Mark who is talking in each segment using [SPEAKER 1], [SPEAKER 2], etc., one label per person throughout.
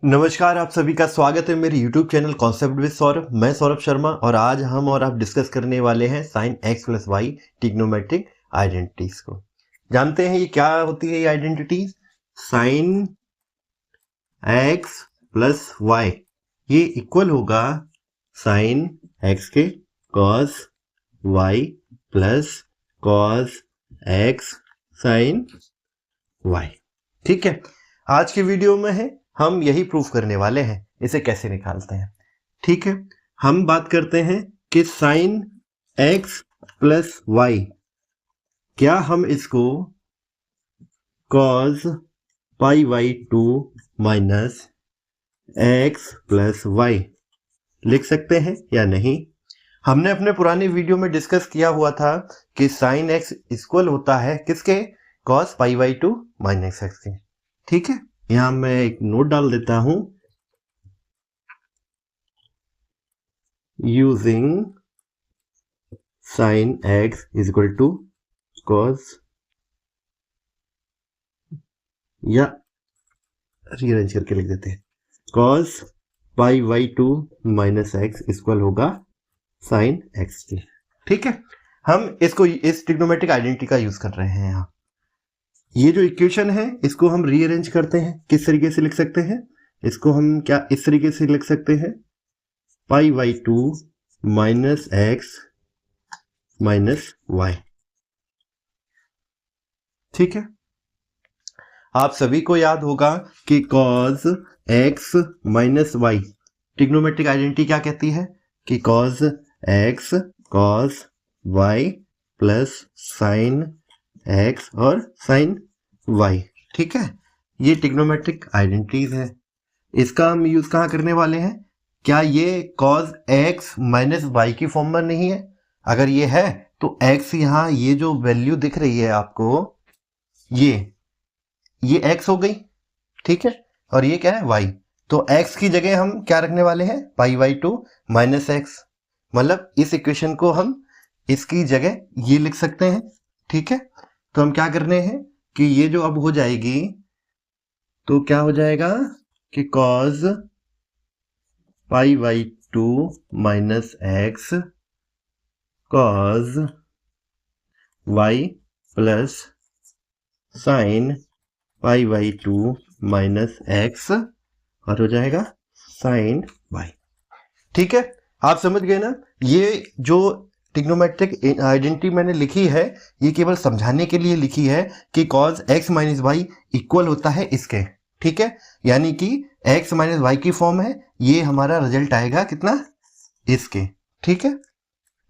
[SPEAKER 1] नमस्कार, आप सभी का स्वागत है मेरे YouTube channel concept with Saurabh. मैं सौरभ शर्मा और आज हम और आप डिस्कस करने वाले हैं sine x plus y trigonometric identities को। जानते हैं ये क्या होती है ये identities. Sine x plus y ये इक्वल होगा साइन एक्स के cos y plus cos x sine y. ठीक है, आज के वीडियो में है हम यही प्रूफ करने वाले हैं इसे कैसे निकालते हैं। ठीक है, हम बात करते हैं कि साइन एक्स प्लस वाई, क्या हम इसको cos pi by 2 minus x plus y लिख सकते हैं या नहीं। हमने अपने पुरानी वीडियो में डिस्कस किया हुआ था कि साइन एक्स इक्वल होता है किसके, cos pi by 2 minus x के। ठीक है, यहां मैं एक नोट डाल देता हूं, using sine x is equal to cos, या रीअरेंज करके लिख देते हैं, cos pi by 2 minus x equal होगा साइन एक्स की। ठीक है, हम इसको इस ट्रिग्नोमेट्रिक आइडेंटिटी का यूज कर रहे हैं। यहाँ ये जो इक्वेशन है इसको हम रीअरेंज करते हैं। किस तरीके से लिख सकते हैं इसको, हम क्या इस तरीके से लिख सकते हैं, pi by 2 minus x minus y. ठीक है, आप सभी को याद होगा कि cos x minus y trigonometric identity क्या कहती है कि cos x cos y plus sine x और साइन वाई। ठीक है, ये ट्रिग्नोमेट्रिक आइडेंटिटीज है। इसका हम यूज कहाँ करने वाले हैं, क्या ये कॉस एक्स माइनस वाई की फॉर्म में नहीं है? अगर ये है तो एक्स, यहाँ ये जो वैल्यू दिख रही है आपको, ये एक्स हो गई। ठीक है, और ये क्या है वाई, तो एक्स की जगह हम क्या रखने वाले हैं, पाई बाई 2 माइनस एक्स। मतलब इस इक्वेशन को हम इसकी जगह ये लिख सकते हैं। ठीक है, तो हम क्या करने हैं कि ये जो अब हो जाएगी तो क्या हो जाएगा कि cos pi by 2 minus x cos y plus sine pi by 2 minus x और हो जाएगा साइन वाई। ठीक है, आप समझ गए ना। ये जो ट्रिग्नोमेट्रिक आइडेंटिटी मैंने लिखी है ये केवल समझाने के लिए लिखी है कि cos x minus y equal होता है इसके। ठीक है, यानी कि एक्स माइनस वाई की फॉर्म है, ये हमारा रिजल्ट आएगा कितना, इसके। ठीक है,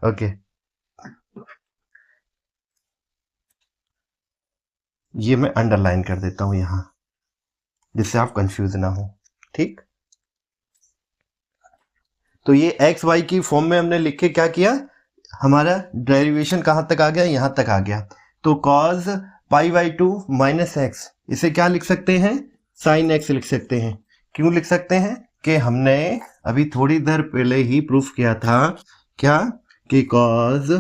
[SPEAKER 1] ओके, ये मैं अंडरलाइन कर देता हूं यहां जिससे आप कंफ्यूज ना हो। ठीक, तो ये एक्स वाई की फॉर्म में हमने लिख के क्या किया, हमारा डेरिवेशन कहां तक आ गया, यहां तक आ गया। तो cos pi by 2 minus x, इसे क्या लिख सकते हैं, साइन एक्स लिख सकते हैं। क्यों लिख सकते हैं कि हमने अभी थोड़ी देर पहले ही प्रूफ किया था क्या, कि cos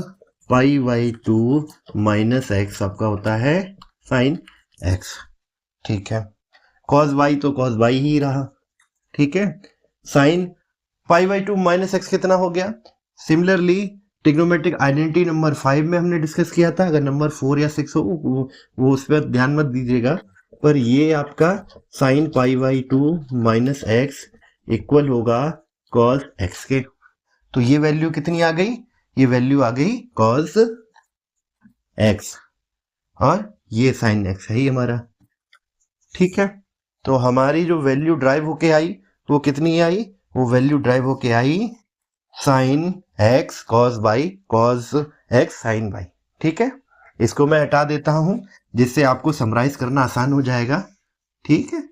[SPEAKER 1] pi by 2 minus x आपका होता है साइन एक्स। ठीक है, कॉस वाई तो कॉस वाई ही रहा। ठीक है, sign pi by 2 minus x कितना हो गया। सिमिलरली ट्रिग्नोमेट्रिक आइडेंटिटी नंबर 5 में हमने डिस्कस किया था, अगर नंबर 4 या 6 हो वो उस पर ध्यान मत दीजिएगा, पर ये आपका sign pi by 2 minus x equal होगा कॉस एक्स के। तो ये वैल्यू कितनी आ गई, ये वैल्यू आ गई कॉस एक्स और ये साइन एक्स है ही हमारा। ठीक है, तो हमारी जो वैल्यू ड्राइव होके आई वो कितनी आई, वो वैल्यू ड्राइव होके आई sine x cos y cos x sine y. ठीक है, इसको मैं हटा देता हूं जिससे आपको समराइज करना आसान हो जाएगा। ठीक है,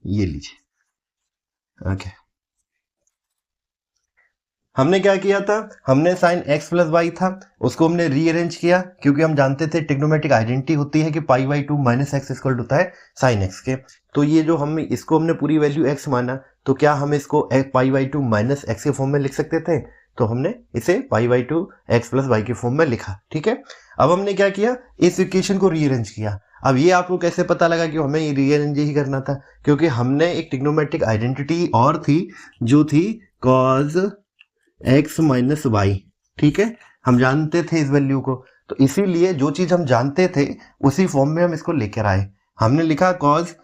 [SPEAKER 1] ये लीजिए। ओके, हमने क्या किया था, हमने साइन एक्स प्लस वाई था उसको हमने रीअरेंज किया, क्योंकि हम जानते थे ट्रिग्नोमेट्रिक आइडेंटिटी होती है कि पाई बाई 2 माइनस एक्स इक्वल होता है साइन एक्स के। तो ये जो हम इसको हमने पूरी वैल्यू एक्स माना, तो क्या हम इसको पाई बाई 2 माइनस एक्स के फॉर्म में लिख सकते थे, तो हमने इसे pi by 2 x plus y के फॉर्म में लिखा। ठीक है, अब हमने क्या किया, इस इक्वेशन को रीअरेंज किया। अब ये आपको कैसे पता लगा कि हमें ये रीअरेंज ही करना था? क्योंकि हमने एक ट्रिग्नोमेट्रिक आइडेंटिटी और थी जो थी cos x माइनस वाई। ठीक है, हम जानते थे इस वैल्यू को, तो इसीलिए जो चीज हम जानते थे उसी फॉर्म में हम इसको लेकर आए। हमने लिखा cos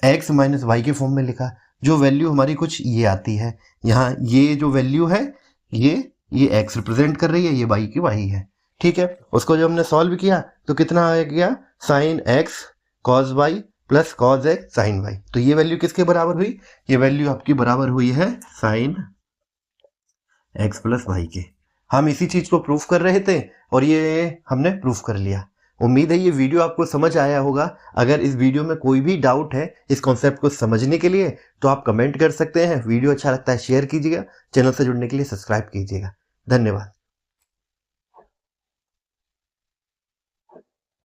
[SPEAKER 1] x माइनस वाई के फॉर्म में लिखा, जो वैल्यू हमारी कुछ ये आती है। यहाँ ये जो वैल्यू है ये x रिप्रेजेंट कर रही है, ये y की y है। ठीक है, उसको जब हमने सॉल्व किया तो कितना आ गया, sine x cos y plus cos x sine y। तो ये वैल्यू किसके बराबर हुई? ये वैल्यू आपकी बराबर हुई है साइन x प्लस वाई के। हम इसी चीज को प्रूफ कर रहे थे और ये हमने प्रूफ कर लिया। उम्मीद है ये वीडियो आपको समझ आया होगा। अगर इस वीडियो में कोई भी डाउट है इस कॉन्सेप्ट को समझने के लिए तो आप कमेंट कर सकते हैं। वीडियो अच्छा लगता है शेयर कीजिएगा, चैनल से जुड़ने के लिए सब्सक्राइब कीजिएगा। धन्यवाद।